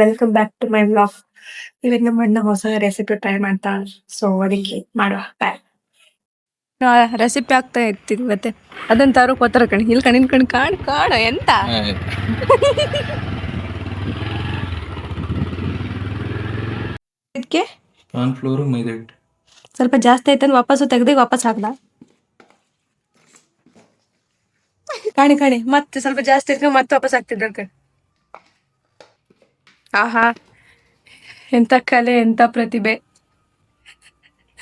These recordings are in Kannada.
Welcome back to my vlog. ಇವತ್ತು ನಮ್ಮ ಅಣ್ಣ ಹೊಸ ರೆಸಿಪಿ ಟ್ರೈ ಮಾಡ್ತಾ, ಸೊ ಅದಕ್ಕೆ ಮಾಡುವ ಬಾಯ್. ರೆಸಿಪಿ ಆಗ್ತಾ ಇರ್ತೀವಿ ಮತ್ತೆ ಅದನ್ನ ತಾರು ಕೋತಾರ ಕಣಿ ಇಲ್ಲಿ ಕಣಿನ್ ಕಣ್ ಕಾಣ ಎಂತ ಇದಕ್ಕೆ ಕಾರ್ನ್ಫ್ಲೋರ್ ಮೈದಾ ಹಿಟ್ಟು ಸ್ವಲ್ಪ ಜಾಸ್ತಿ ಆಯ್ತಂದ್ ವಾಪಸ್ಸು ತೆಗ್ದು ವಾಪಸ್ ಹಾಕ್ದ ಕಾಣಿ ಮತ್ತೆ ಸ್ವಲ್ಪ ಜಾಸ್ತಿ ಆಯ್ತು ಮತ್ತೆ ವಾಪಸ್ ಹಾಕ್ತಿದ್ದ ಕಣಿ. ಆಹಾ, ಎಂತ ಕಲೆ, ಎಂತ ಪ್ರತಿಭೆ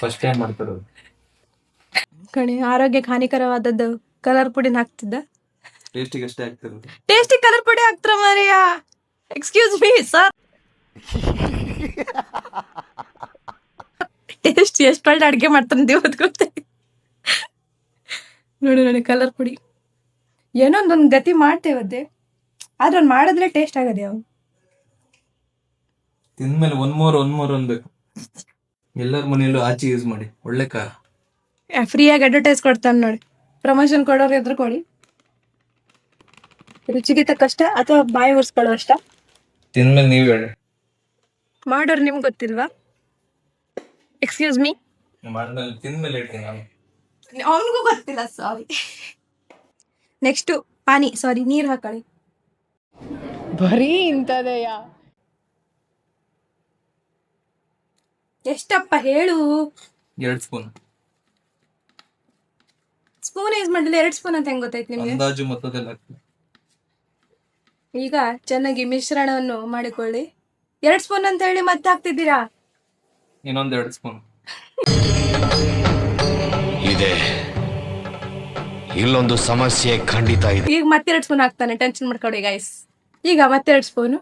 ಫಸ್ಟ್ ಟೈಮ್ ಮಾಡ್ತಿರೋದು ಕಣಿ. ಆರೋಗ್ಯಕ್ಕೆ ಹಾನಿಕರವಾದದ್ದು ಕಲರ್ ಪುಡಿನ ಹಾಕ್ತಿದ್ದ. ಟೇಸ್ಟಿಗೆ ಅಷ್ಟೇ ಆಗ್ತಿರೋದು. ಟೇಸ್ಟಿ ಕಲರ್ ಪುಡಿ ಹಾಕ್ತಾರ ಮಾರಿಯ. ಎಕ್ಸ್ಕ್ಯೂಸ್ ಮೀ ಸರ್, ಟೇಸ್ಟ್ ಎಷ್ಟು ಒಳ್ಳೆ ಅಡ್ಗೆ ಮಾಡ್ತಾನೆ ದೇವದ್ ಗೊತ್ತೇ. ನೋಡಿ ಕಲರ್ ಪುಡಿ ಏನೋ ಒಂದೊಂದು ಗತಿ ಮಾಡ್ತೇವದ್ದೆ, ಆದ್ರೆ ಅವ್ನು ಮಾಡಿದ್ರೆ ಟೇಸ್ಟ್ ಆಗದೆ. ಅವ್ನು ತಿಂದ್ಮೇಲೆ ಒನ್ ಮೋರ್ ಅನ್ಬೇಕು. ಎಲ್ಲರ ಮನೆಯಲ್ಲೂ ಆಚೆ ಯೂಸ್ ಮಾಡಿ, ಒಳ್ಳೆ ಖಾರ. ಫ್ರೀಯಾಗಿ ಅಡ್ವರ್ಟೈಸ್ ಕೊಡ್ತಾನೆ ನೋಡಿ. ಪ್ರಮೋಷನ್ ಕೊಡೋರು ಇದ್ರೆ ಕೊಡಿ. ರುಚಿಗೆ ತಕ್ಕಷ್ಟ ಅಥವಾ ಬಾಯಿ ಉರ್ಸ್ಕೊಳ್ಳೋ ಅಷ್ಟ ತಿಂದ್ಮೇಲೆ ನೀವು ಹೇಳಿ. ಮಾಡೋರು ನಿಮ್ಗೆ ಗೊತ್ತಿಲ್ವಾ? ಎಕ್ಸ್ಕ್ಯೂಸ್ ಮೀ, ಮಾಡಿದ್ಮೇಲೆ ತಿಂದ್ಮೇಲೆ ಹೇಳ್ತೀನಿ ನಾನು. ಅವನಿಗೂ ಗೊತ್ತಿಲ್ಲ, ಸಾರಿ. ನೆಕ್ಸ್ಟು ಪಾನಿ, ಸಾರಿ ನೀರು ಹಾಕೊಳ್ಳಿ. ಬರೀ ಇಂಥದೆಯ ಎಷ್ಟಪ್ಪ ಹೇಳು. 2 ಸ್ಪೂನ್. ಸ್ಪೂನ್ ಯೂಸ್ ಮಾಡಲಿಲ್ಲ, 2 ಸ್ಪೂನ್ ಅಂತ ಹೆಂಗ್ ಗೊತ್ತಾಯ್ತು ನಿಮ್ಗೆ? ಅಂದಾಜು ಮೊತ್ತದಲ್ಲಿ ಹಾಕ್ತೀನಿ. ಈಗ ಚೆನ್ನಾಗಿ ಮಿಶ್ರಣವನ್ನು ಮಾಡಿಕೊಳ್ಳಿ. 2 ಸ್ಪೂನ್ ಅಂತ ಹೇಳಿ ಮತ್ತೆ ಹಾಕ್ತಿದ್ದೀರಾ. ಇನ್ನೊಂದು 2 ಸ್ಪೂನ್ ಇದೆ. ಇಲ್ಲೊಂದು ಸಮಸ್ಯೆ ಖಂಡಿತ ಇದೆ. ಈಗ ಮತ್ತೆ 2 ಸ್ಪೂನ್ ಹಾಕ್ತಾನೆ, ಟೆನ್ಷನ್ ಮಾಡ್ಕೊಡಿ ಗೈಸ್. ಈಗ ಮತ್ತೆ 2 ಸ್ಪೂನು.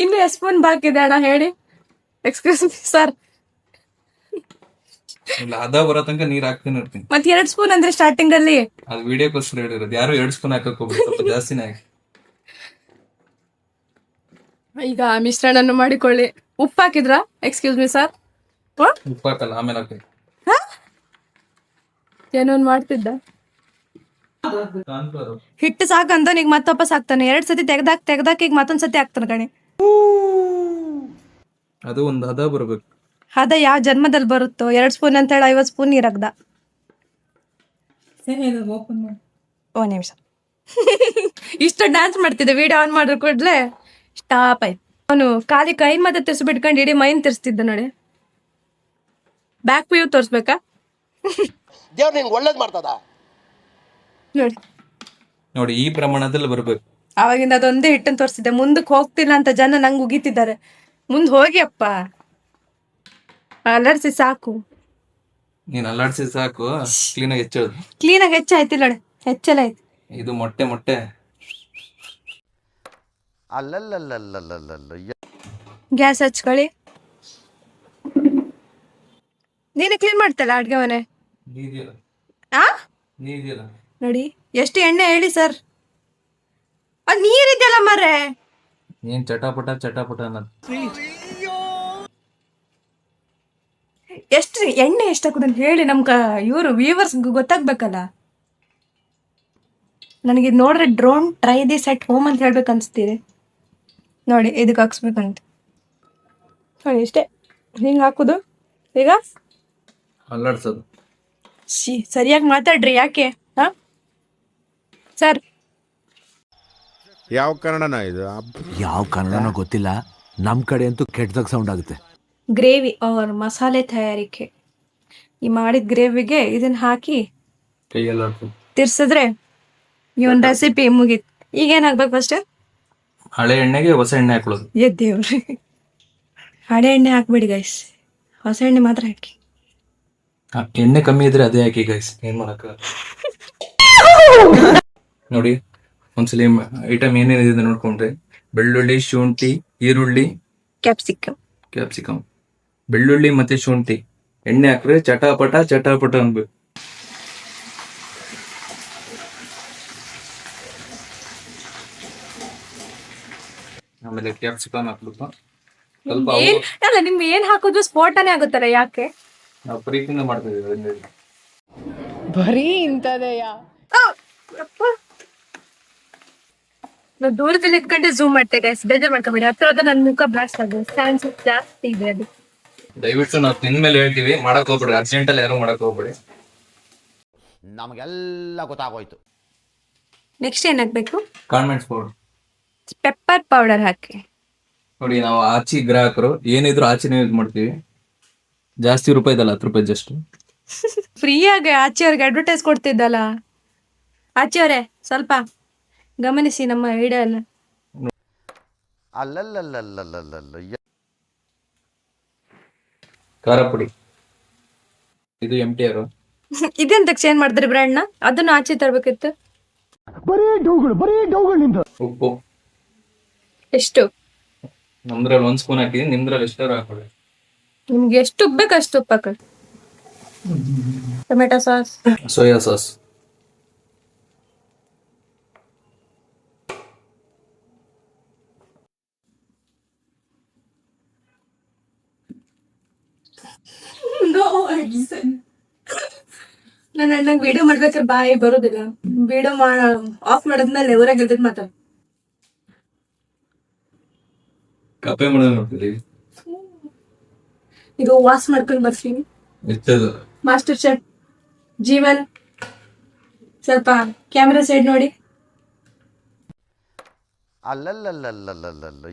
ಇನ್ನು ಎಷ್ಟು ಸ್ಪೂನ್ ಬಾಕಿ ಇದೆ ಅಣ್ಣ ಹೇಳಿ? Excuse me sir. ಇಲ್ಲ, ಅದ ಬರೋ ತನಕ ನೀರ್ ಹಾಕ್ತೀನಿ ಇರ್ತೀನಿ. ಮತ್ತೆ 2 ಸ್ಪೂನ್ ಅಂದ್ರೆ ಸ್ಟಾರ್ಟಿಂಗ್ ಅಲ್ಲಿ ಅದು ವಿಡಿಯೋಕ್ಕೋಸ್ಕರ ಹೇಳಿರೋದು. ಯಾರು 2 ಸ್ಪೂನ್ ಹಾಕಕ್ ಹೋಗ್ಬೇಕು, ಸ್ವಲ್ಪ ಜಾಸ್ತಿನೇ ಹಾಕಿ. ಈಗ ಮಿಶ್ರಣವನ್ನು ಮಾಡಿಕೊಳ್ಳಿ. ಉಪ್ಪು ಹಾಕಿದ್ರಾ? Excuse me sir. ಉಪ್ಪು ಹಾಕಲ್ಲ, ಆಮೇಲೆ ಹಾಕಿ. ಏನೋನ್ ಮಾಡ್ತಿದ್ದ. ಕಾರ್ನ್ಫ್ಲೋರ್ ಹಿಟ್ಟು ಸಾಕಂತ ಈಗ ಮತ್ತೆ ವಾಪಸ್ ಹಾಕ್ತಾನೆ. 2 ಸತಿ ತೆಗ್ದಾಕ ಈಗ ಮತ್ತೊಂದ್ ಸತಿ ಹಾಕ್ತಾನೆ ಕಣೆ. ಅದು ಒಂದು ಹದ ಬರ್ಬೇಕು. ಅದ ಯಾವ ಜನ್ಮದಲ್ಲಿ ಬರುತ್ತೋ? 2 ಸ್ಪೂನ್ ಅಂತ ಹೇಳಿ 50 ಸ್ಪೂನ್ ನೀರ್ ಹಾಕ್ದ. ಓ ನಿಮಿಷ. ಇಷ್ಟು ಡ್ಯಾನ್ಸ್ ಮಾಡ್ತಿದ್ದೆ, ವಿಡಿಯೋ ಆನ್ ಮಾಡಿದ್ರು ಕೂಡಲೇ ಸ್ಟಾಪ್ ಆಯ್ತು. ಅವನು ಖಾಲಿ ಕೈನ್ ಮತ್ತೆ ತಿರ್ಸಿ ಬಿಟ್ಕೊಂಡು ಇಡೀ ಮೈನ್ ತಿರ್ಸ್ತಿದ್ದ ನೋಡಿ. ಬ್ಯಾಕ್ ವ್ಯೂ ತೋರಿಸ್ಬೇಕಾ? ದೇವ್ರು ನಿಂಗೆ ಒಳ್ಳೇದು ಮಾಡ್ತದ ನೋಡಿ ನೋಡಿ, ಈ ಪ್ರಮಾಣದಲ್ಲಿ ಬರ್ಬೇಕು. ಅವಾಗಿಂದ ಅದೊಂದೇ ಹಿಟ್ಟನ್ನು ತೋರಿಸ್ತಿದ್ದೆ. ಮುಂದಕ್ಕೆ ಹೋಗ್ತಿಲ್ಲ ಅಂತ ಜನ ನಂಗೆ ಉಗಿತಿದ್ದಾರೆ. ಮುಂದೆ ಹೋಗಿ ಅಪ್ಪ, ಅಲರ್ಸಿ ಸಾಕು. ನೀನ್ ಅಲ್ಲಾಡ್ಸಿ ಸಾಕು, ಕ್ಲೀನಾಗಿ ಹೆಚ್ಚೋದು. ಕ್ಲೀನಾಗಿ ಹೆಚ್ಚಾಯ್ತಿಲ್ಲ ನೋಡಿ, ಹೆಚ್ಚೆಲ್ಲ ಆಯ್ತು. ಇದು ಮೊಟ್ಟೆ ಅಲ್ಲಲ್ಲಲ್ಲಲ್ಲಲ್ಲಲ್ಲ ಗ್ಯಾಸ್ ಹಚ್ಕೊಳ್ಳಿ. ನೀನು ಕ್ಲೀನ್ ಮಾಡ್ತಲ್ಲ ಅಡ್ಗೆ ಮನೆ? ನೀದಿಯಲ್ಲ ಆ ನೀದಿಯಲ್ಲ. ನೋಡಿ ಎಷ್ಟು ಎಣ್ಣೆ ಹೇಳಿ ಸರ್. ಅದು ನೀರಿದೆಯಲ್ಲ ಮರ್ರೆ. ಏನ್ ಚಟಾಪಟ ಅನ್ನೋದು. ಎಷ್ಟು ಎಣ್ಣೆ ಎಷ್ಟು ಹಾಕುದಂತ ಹೇಳಿ ಇವರು ವ್ಯೂವರ್ಸ್ ಗೊತ್ತಾಗ್ಬೇಕಲ್ಲ. ನನಗೆ ನೋಡ್ರೆ drone try this at home ಅಂತ ಹೇಳ್ಬೇಕು ಅನ್ಸ್ತಿದೆ ನೋಡಿ. ಇದಕ್ಕೆ ಹಾಕ್ಸ್ಬೇಕಂತ ನೋಡಿ, ಇಷ್ಟೇ ಹಿಂಗೆ ಹಾಕುದು. ಈಗ ಅಲ್ಲಾಡ್ಸೋದು. ಸರಿಯಾಗಿ ಮಾತಾಡ್ರಿ. ಯಾಕೆ ಹಾ ಸರ್? ಯಾವ ಕನ್ನಡನ ಇದು? ಯಾವ ಕನ್ನಡನೋ ಗೊತ್ತಿಲ್ಲ, ನಮ್ಮ ಕಡೆ ಅಂತೂ ಕೆಟ್ಟದಾಗ ಸೌಂಡ್ ಆಗುತ್ತೆ. ಗ್ರೇವಿ ಅವ್ರ ಮಸಾಲೆ ತಯಾರಿಕೆ. ಈ ಮಾಡಿದ ಗ್ರೇವಿಗೆ ಇದನ್ನ ಹಾಕಿ ಕೈಯೆಲ್ಲ ತಿರ್ಸಿದ್ರೆ ಇವನ್ ರೆಸಿಪಿ ಮುಗೀತು. ಈಗ ಏನಾಗ್ಬೇಕು ಫಸ್ಟ್? ಹಳೆ ಎಣ್ಣೆಗೆ ಹೊಸ ಎಣ್ಣೆ ಹಾಕೊಳ್ಳೋದು. ಎದ್ದೇವ್ರಿ, ಹಳೆ ಎಣ್ಣೆ ಹಾಕ್ಬೇಡಿ ಗೈಸ್, ಹೊಸ ಎಣ್ಣೆ ಮಾತ್ರ ಹಾಕಿ. ಎಣ್ಣೆ ಕಮ್ಮಿ ಇದ್ರೆ ಅದೇ ಹಾಕಿ ಗೈಸ್, ಏನ್ ಮಾಡಕ್ಕ. ನೋಡಿ ಒಂದ್ಸಲಿ ಐಟಮ್ ಏನೇನಿದೆ ನೋಡ್ಕೊಂಡ್ರೆ, ಬೆಳ್ಳುಳ್ಳಿ, ಶುಂಠಿ, ಈರುಳ್ಳಿ, ಕ್ಯಾಪ್ಸಿಕಮ್, ಬೆಳ್ಳುಳ್ಳಿ ಮತ್ತೆ ಶುಂಠಿ ಎಣ್ಣೆ ಹಾಕ್ರೆ ಚಟಾಪಟ ಅನ್ಬೇಕು. ಆಮೇಲೆ ಕ್ಯಾಪ್ಸಿಕಮ್ ಹಾಕ್ಬೇಕು ಸ್ವಲ್ಪ. ಅಲ್ಲ, ನಿಮ್ಗೆ ಏನ್ ಹಾಕೋದು ಸ್ಫೋಟನೆ ಆಗುತ್ತಲ್ಲ, ಯಾಕೆ? ನಾವು ಪ್ರೀತಿಯಿಂದ ಮಾಡ್ತಿದ್ದೀವಿ. ಬರೀ ಇಂಥದೆಯಾ? ನಾವು ದೂರದಲ್ಲಿ ಇಟ್ಕೊಂಡೆ ಝೂಮ್ ಮಾಡ್ತೇವೆ ಗೈಸ್, ಬೇಜಾರ್ ಮಾಡ್ಕೊಬೇಡಿ. ಹತ್ರ ಹೋದ್ರೆ ನನ್ನ ಮುಖ ಬ್ಲಾಸ್ಟ್ ಆಗುತ್ತೆ, ಚಾನ್ಸ್ ಜಾಸ್ತಿ ಇದೆ ಅದು. ದಯವಿಟ್ಟು ನಾವು ತಿಂದ್ಮೇಲೆ ಹೇಳ್ತೀವಿ, ಮಾಡಕ್ ಹೋಗ್ಬೇಡಿ, ಅರ್ಜೆಂಟಲ್ಲಿ ಯಾರು ಮಾಡಕ್ ಹೋಗ್ಬೇಡಿ. ನಮಗೆಲ್ಲ ಗೊತ್ತಾಗೋಯ್ತು. ನೆಕ್ಸ್ಟ್ ಏನ್ ಹಾಕ್ಬೇಕು? ಕಾನ್ವೆಂಟ್ಸ್ ಪೌಡರ್ ಪೆಪ್ಪರ್ ಪೌಡರ್ ಹಾಕಿ. ನೋಡಿ, ನಾವು ಆಚಿ ಗ್ರಾಹಕರು ಏನಿದ್ರು ಆಚಿನೇ ಯೂಸ್ ಮಾಡ್ತೀವಿ. ಜಾಸ್ತಿ ರೂಪಾಯಿ ಇದಲ್ಲ, 10 ರೂಪಾಯಿ ಜಸ್ಟ್. ಫ್ರೀಯಾಗಿ ಆಚೆಯವ್ರಿಗೆ ಅಡ್ವರ್ಟೈಸ್ ಕೊಡ್ತಿದ್ದಲ್ಲ. ಆಚೆಯವರೇ ಸ್ವಲ್ಪ ಗಮನಿಸಿ ನಮ್ಮ ವಿಡಿಯೋ ಎಲ್ಲ. ಅಲ್ಲಲ್ಲಲ್ಲಲ್ಲಲ್ಲಲ್ಲ ಖಾರ ಪುಡಿ, ಇದು MTR. ಇದೆಂತ ಚೇಂಜ್ ಮಾಡಿದ್ರಿ ಬ್ರ್ಯಾಂಡ್ನ? ಅದನ್ನು ಆಚೆ ತರಬೇಕಿತ್ತು. ಉಪ್ಪು ಎಷ್ಟು? ನಮ್ದ್ರಲ್ಲಿ 1 ಸ್ಪೂನ್ ಹಾಕಿದೀನಿ, ನಿಮ್ದ್ರಲ್ಲಿ ಎಷ್ಟಾರು ಹಾಕೊಳ್ಳಿ. ನಿಮ್ಗೆ ಎಷ್ಟು ಉಪ್ಪು ಬೇಕು ಅಷ್ಟು ಉಪ್ಪು ಹಾಕಿ. ಟೊಮೆಟೊ ಸಾಸ್, ಸೋಯಾ ಸಾಸ್, ನನ್ನ ಅಣ್ಣಂಗೆ ವಿಡಿಯೋ ಮಾಡ್ಬೇಕಾದ್ರೆ ಬಾಯಿ ಬರೋದಿಲ್ಲ. ವಿಡಿಯೋ ಆಫ್ ಮಾಡಿದ್ಮೇಲೆ ಊರಾಗ ಇಲ್ದಿದ್ ಮಾತಾಡ. ಕಪ್ಪೆ ಮಾಡೋದು ನೋಡ್ತಿದ್ದೀವಿ. ಇದು ವಾಸ್ ಮಾಡ್ಕೊಂಡು ಬರ್ತೀನಿ. ಎಷ್ಟದು ಮಾಸ್ಟರ್ ಶೆಫ್ ಜೀವನ್, ಸ್ವಲ್ಪ ಕ್ಯಾಮ್ರಾ ಸೈಡ್ ನೋಡಿ. ಅಲ್ಲಲ್ಲಲ್ಲಲ್ಲಲ್ಲಲ್ಲ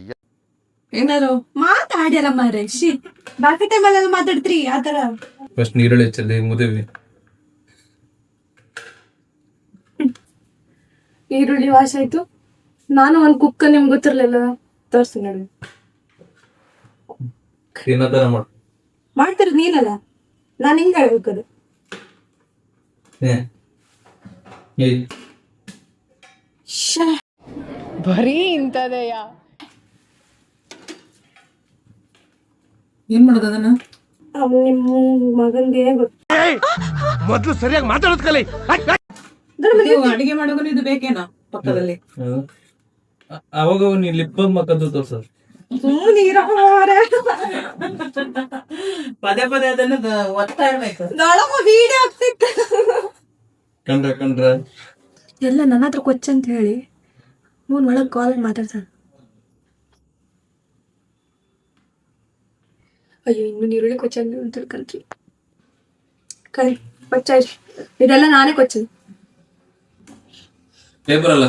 ಏನಾರು ಮಾತಾಡ್ಯಲ್ಲ ಮಾರ್ರೆ. ಬಾಕಿ ಟೈಮಲ್ಲೆಲ್ಲ ಮಾತಾಡ್ತ್ರಿ ಆತರ. ಫಸ್ಟ್ ನೀರುಳ್ಳಿ ಹೆಚ್ಚಲ್ಲಿ ಮುದೇವಿ. ಈರುಳ್ಳಿ ವಾಶ ಆಯ್ತು. ನಾನು ಒಂದ್ ಕುಕ್ಕ ನಿಮ್ಗೆ ಗೊತ್ತಿರ್ಲಿಲ್ಲ, ತೋರಿಸ್ತೀನಿ ನೋಡಿ. ತಿನ್ನೋ ತರ ಮಾಡು. ಮಾಡ್ತಿರೋದು ನೀನಲ್ಲ, ನಾನು ಹಿಂಗೆ ಹೇಳ್ಬೇಕದು. ಬರೀ ಇಂಥದೆಯ. ಏನ್ ಮಾಡೋದು ಅದನ್ನ? ನಿಮ್ಮ ಮಗನ್ಗೆ ಮೊದ್ಲು ಸರಿಯಾಗಿ ಮಾತಾಡೋದ್ ಕಲಿ. ಅಡಿಗೆ ಮಾಡೋದು ಇದು ಬೇಕೇನೋ ಪಕ್ಕದಲ್ಲಿ. ಅವಾಗ ನೀ ಲಿಪ್ ಮಕ್ಕದ್ದು ತೋರ್ಸ. ಪದೇ ಪದೇ ಅದನ್ನು ಒತ್ತಾ ಇರ್ಬೇಕು. ವಿಡಿಯೋ ಆಗ್ತಿತ್ತು. ಕಂಡ್ರ ಎಲ್ಲ ನನ್ನ ಹತ್ರ ಕೊಚ್ಚಂತ ಹೇಳಿ ಮೂನ್ ಒಳಗೆ ಕಾಲ್ ಮಾತಾಡ್ತಾನೆ. ಅಯ್ಯೋ, ಇನ್ನು ನೀರುಳ್ಳಿ ಕೊಚ್ಚಂದು ಅಂತ ತಿಳ್ಕೊಂತೀವಿ. ಕೊಚ್ಚ ಇದೆಲ್ಲ ನಾನೇ ಕೊಚ್ಚದು. ಪೇಪರ್ ಅಲ್ಲ.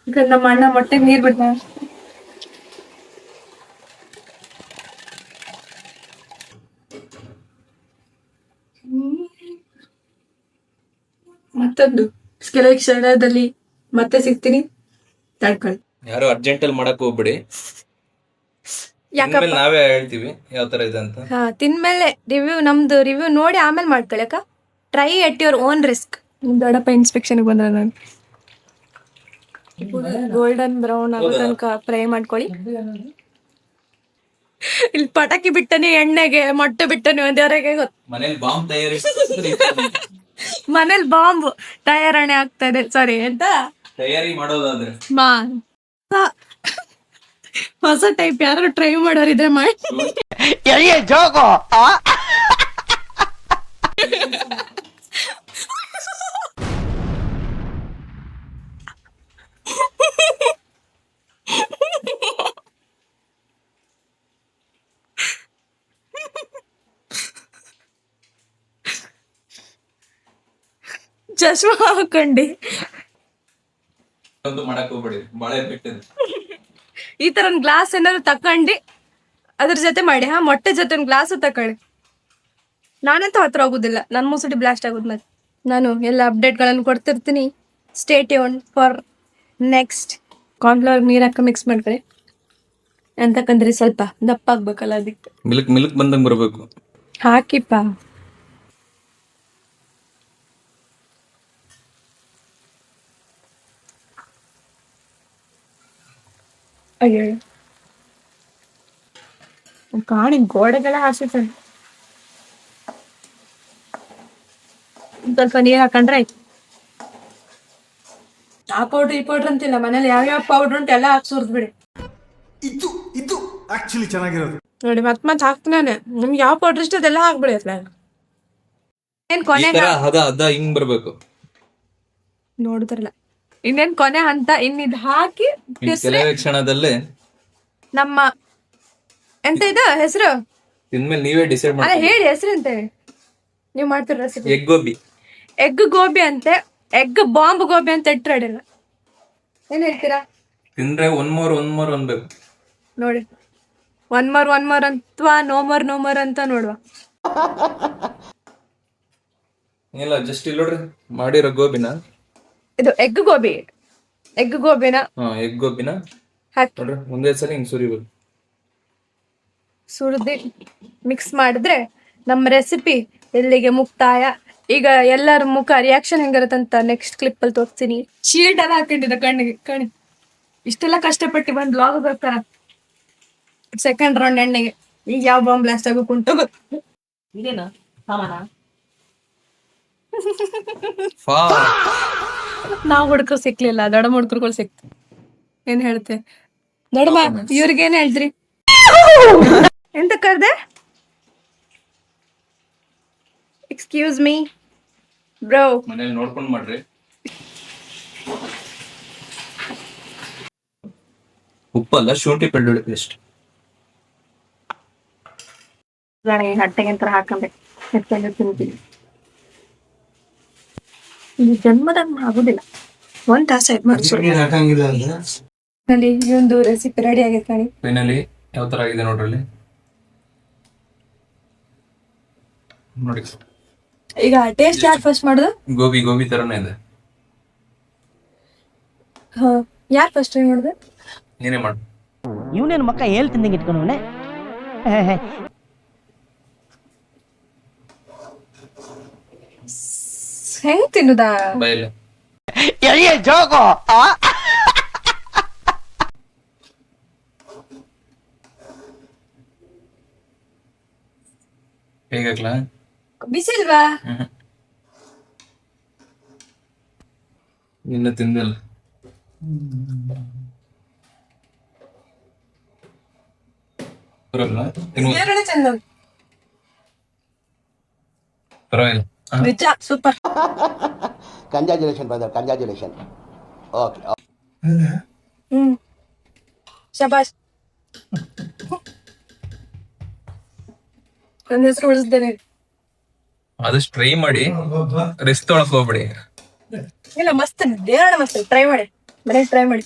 ಈಗ ನಮ್ಮ ಅಣ್ಣ ಮೊಟ್ಟೆಗೆ ನೀರ್ ಬಿಡ್ತ. ಮತ್ತೊಂದು ಕೆಲವು ಕ್ಷಣದಲ್ಲಿ ಮತ್ತೆ ಸಿಗ್ತೀನಿ, ತಡ್ಕೊಳ್ಳಿ. ಯಾರು ಅರ್ಜೆಂಟಲ್ಲಿ ಮಾಡಕ್ ಹೋಗ್ಬಿಡಿ. ಯಾಕಪ್ಪ? ನಾವೇ ಹೇಳ್ತೀವಿ ಯಾವ ತರ ಇದೆ ಅಂತ. ಹಾ, ತಿನ್ಮೇಲೆ ನಮ್ದು ರಿವ್ಯೂ ನೋಡಿ ಆಮೇಲೆ ಮಾಡ್ಕೊಳಕ. Try at your own risk. ದೊಡ್ಡಪ್ಪ ಇನ್ಸ್ಪೆಕ್ಷನ್ಗೆ ಬಂದ್ರೆ ನಾನು ಗೋಲ್ಡನ್ ಬ್ರೌನ್ ಆಗೋ ತನಕ ಫ್ರೈ ಮಾಡ್ಕೊಳ್ಳಿ. ಇಲ್ಲಿ ಪಟಾಕಿ ಬಿಟ್ಟನಿ, ಎಣ್ಣೆಗೆ ಮೊಟ್ಟೆ ಬಿಟ್ಟನಿ, ಒಂದವರೆಗೆ ಗೊತ್ತು. ಮನೇಲಿ ಬಾಂಬ್ ಮನೇಲಿ ಬಾಂಬ್ ತಯಾರಣೆ ಆಗ್ತಾ ಇದೆ. ಸಾರಿ ಎಂತ ತಯಾರಿ ಮಾಡೋದಾದ್ರೆ ಹೊಸ ಟೈಪ್ ಯಾರು ಟ್ರೈ ಮಾಡೋರಿದ್ರೆ ಮಾಡಿ. ಚಶ್ಮಾ ಹಾಕೊಂಡಿ ಒಂದು ಮಾಡಕ್ ಹೋಗ್ಬೇಡಿ, ಬಾಳೆ ಬಿಟ್ಟಿದೆ. ಈ ತರ ಒಂದು ಗ್ಲಾಸ್ ಏನಾದ್ರು ತಕೊಂಡಿ ಅದ್ರ ಜೊತೆ ಮಾಡಿ. ಮೊಟ್ಟೆ ಜೊತೆ ಒಂದು ಗ್ಲಾಸ್ ತಕೊಳ್ಳಿ. ನಾನಂತೂ ಹತ್ರ ಹೋಗುದಿಲ್ಲ, ನನ್ನ ಮುಸುಡಿ ಬ್ಲಾಸ್ಟ್ ಆಗೋದು. ಮತ್ತೆ ನಾನು ಎಲ್ಲ ಅಪ್ಡೇಟ್ಗಳನ್ನು ಕೊಡ್ತಿರ್ತೀನಿ. Stay tune for next. Cornflour ನೀರು ಹಾಕಿ ಮಿಕ್ಸ್ ಮಾಡ್ಕೊಳ್ಳಿ. ಅಂತಕಂದ್ರೆ ಸ್ವಲ್ಪ ದಪ್ಪ ಆಗ್ಬೇಕಲ್ಲ, ಅದಕ್ಕೆ ಮಿಲ್ಕ್ ಬಂದಂಗ್ ಬರ್ಬೇಕು. ಹಾಕಿಪ್ಪ. ಅಯ್ಯೋ, ಕಾಣಿ ಗೋಡೆಗೆಲ್ಲ ಹಾಸಿರ್ತಾನೆ. ಸ್ವಲ್ಪ ನೀರು ಹಾಕೊಂಡ್ರೆ ಆಯ್ತು. ಆ ಪೌಡ್ರ್ ಈ ಪೌಡ್ರ್ ಅಂತಿಲ್ಲ, ಮನೇಲಿ ಯಾವ್ಯಾವ ಪೌಡ್ರ್ ಉಂಟು ಎಲ್ಲ ಹಾಕಿ ಸುರಿದ್ಬಿಡಿ. ಇದು ಆಕ್ಚುಲಿ ಚೆನ್ನಾಗಿರೋದು ನೋಡಿ, ಮತ್ತೆ ಹಾಕ್ತಾನೆ. ನಿಮ್ಗೆ ಯಾವ ಪೌಡ್ರ್ ಇಷ್ಟ ಅದೆಲ್ಲ ಹಾಕ್ಬಿಡಿ. ಏನ್ ಈ ಕೊನೆ ತರ ಹದ ಹಿಂಗ್ ಬರ್ಬೇಕು. ನೋಡಿದ್ರಲ್ಲ ಇನ್ನೇನ್ ಕೊನೆ ಹಂತ ಇನ್ನಿದ್ ಹಾಕಿ ಇನ್ ಕೆಲವೇ ಕ್ಷಣದಲ್ಲೇ ನಮ್ಮ ಎಂತ ಇದು ಹೆಸರು ತಿಂದ್ಮೇಲೆ ನೀವೇ ಡಿಸೈಡ್ ಅಲ್ಲ ಮಾಡಿ. ಹೇಳಿ ಹೆಸರು ಎಂತ ನೀವ್ ಮಾಡ್ತಿರ recipe egg gobi. Egg gobi ಅಂತೆ ಎಗ್ ಬಾಂಬ್ ಗೋಬಿ ಅಂತ ಇಟ್ಟಿರಡಿಲ್ಲ. ಏನ್ ಹೇಳ್ತೀರಾ? ತಿಂದ್ರೆ ಒನ್ ಮೋರ್ ಅನ್ಬೇಕು ನೋಡಿ ಒನ್ ಮೋರ್ ಅಂತವಾ ನೋ ಮೋರ್ ಅಂತ ನೋಡುವ. ಇಲ್ಲ ಜಸ್ಟ್ ಇಲ್ಲಿ ನೋಡ್ರಿ ಮಾಡಿರೋ ಗೋಬಿನ. ಇದು ಎಗ್ ಗೋಬಿನ ಎಗ್ ಗೋಬಿನ ಹಾಕಿ ನೋಡ್ರಿ ಒಂದೇ ಸಲ ಹಿಂಗ್ ಸುರಿಬೇಕು. ಸುರಿದು ಮಿಕ್ಸ್ ಮಾಡಿದ್ರೆ ನಮ್ಮ ರೆಸಿಪಿ ಎಲ್ಲಿಗೆ ಮುಕ್ತಾಯ. ಈಗ ಎಲ್ಲರ ಮುಖ ರಿಯಾಕ್ಷನ್ ಹೆಂಗಿರುತ್ತಂತ ನೆಕ್ಸ್ಟ್ ಕ್ಲಿಪ್ ಅಲ್ಲಿ ತೋರಿಸ್ತೀನಿ. ಶೀಲ್ಡ್ ಎಲ್ಲ ಹಾಕೊಂಡಿದ್ದ ಕಣ್ಣಿ ಇಷ್ಟೆಲ್ಲ ಕಷ್ಟಪಟ್ಟು ಬಂದು ಬ್ಲಾಗ್ ಬರ್ತಾರ ಸೆಕೆಂಡ್ ರೌಂಡ್ ಎಣ್ಣೆಗೆ. ಈಗ ಯಾವ ಬಾಂಬ್ ಬ್ಲಾಸ್ಟ್ ಆಗೋ ಕುಂತ ಗೊತ್ತು. ಇದೇನಾ ಸಾಮಾನ? ನಾವ್ ಹುಡುಕರು ಸಿಕ್ಲಿಲ್ಲ, ದೊಡ್ಡ ಹುಡುಗರುಗಳು ಸಿಕ್ತು. ಏನ್ ಹೇಳ್ತೆ ದೊಡ್ಡಮ್ಮ? ಇವ್ರಿಗೇನ್ ಹೇಳ್ತ್ರಿ? ಎಂತ ಕರ್ದೆ? Excuse me bro. ಮನೇಲಿ ನೋಡ್ಕೊಂಡ್ ಮಾಡ್ರಿ. ಉಪ್ಪಲ್ಲ, ಶುಂಠಿ ಬೆಳ್ಳುಳ್ಳಿ ಪೇಸ್ಟ್. ಹಟ್ಟೆಗೆ ಅಂತ ಹಾಕಬೇಕು ತಿಂತೀವಿ. ಇದು ಜನ್ಮದಾಗ ಆಗುದಿಲ್ಲ. 1 ತಾಸ ಆಯ್ತು ಮಾಡ್ಸೋದು. ನಲ್ಲಿ ಈ ಒಂದು ರೆಸಿಪಿ ರೆಡಿ ಆಗೈತೆ ಕಣಿ. ಫೈನಲಿ ಯಾವ ತರ ಆಗಿದೆ ನೋಡ್ರಲ್ಲಿ. ನೋಡಿ ಈಗ ಟೇಸ್ಟ್ ಯಾರು ಫಸ್ಟ್ ಮಾಡುದು? ಗೋಬಿ ತರನೇ ಇದೆ. ಯಾರು ಫಸ್ಟ್ ಟ್ರೈ ಮಾಡುದು? ನೀನೇ ಮಾಡು. ಇವನೇನು ಮಕ್ಕ ಹೇಳ್ತಿಂದಂಗೆ ಇಟ್ಕೊಂಡವನೆ. ಹೆಂಗ್ ತಿನ್ನುದಾ? ಬಾಯಲ್ಲಿ ಜೋಗೋ ಹೇಗಾಗ್ಲಾ? ಬಿಸಿಲ್ವಾ? ಇನ್ನು ತಿಂದಿಲ್ಲ. ಬರಲ್ಲ? ಬೇರೆನೆ ಚಂದ ಪರವಾಗಿಲ್ಲ. ನಿಜ super. Congratulation brother, congratulation. Okay ಶಬಾಷ್. ನನ್ನ ಹೆಸರು ಉಳಿಸ್ದೇನೆ. ಆದಷ್ಟು ಟ್ರೈ ಮಾಡಿ, ರಿಸ್ಕ್ ತೊಳಕ್ ಹೋಗ್ಬಿಡಿ. ಇಲ್ಲ ಮಸ್ತ್ ದೇವರಣ ಮಸ್ತ್. ಟ್ರೈ ಮಾಡಿ ಮನೇಲಿ ಟ್ರೈ ಮಾಡಿ.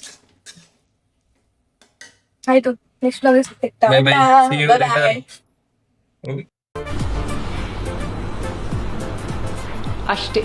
ಆಯ್ತು ನೆಕ್ಸ್ಟ್ ಬ್ಲಾಗ್ ಸಿಗ್ತಾ. Bye bye. See you later. ಅಷ್ಟೇ.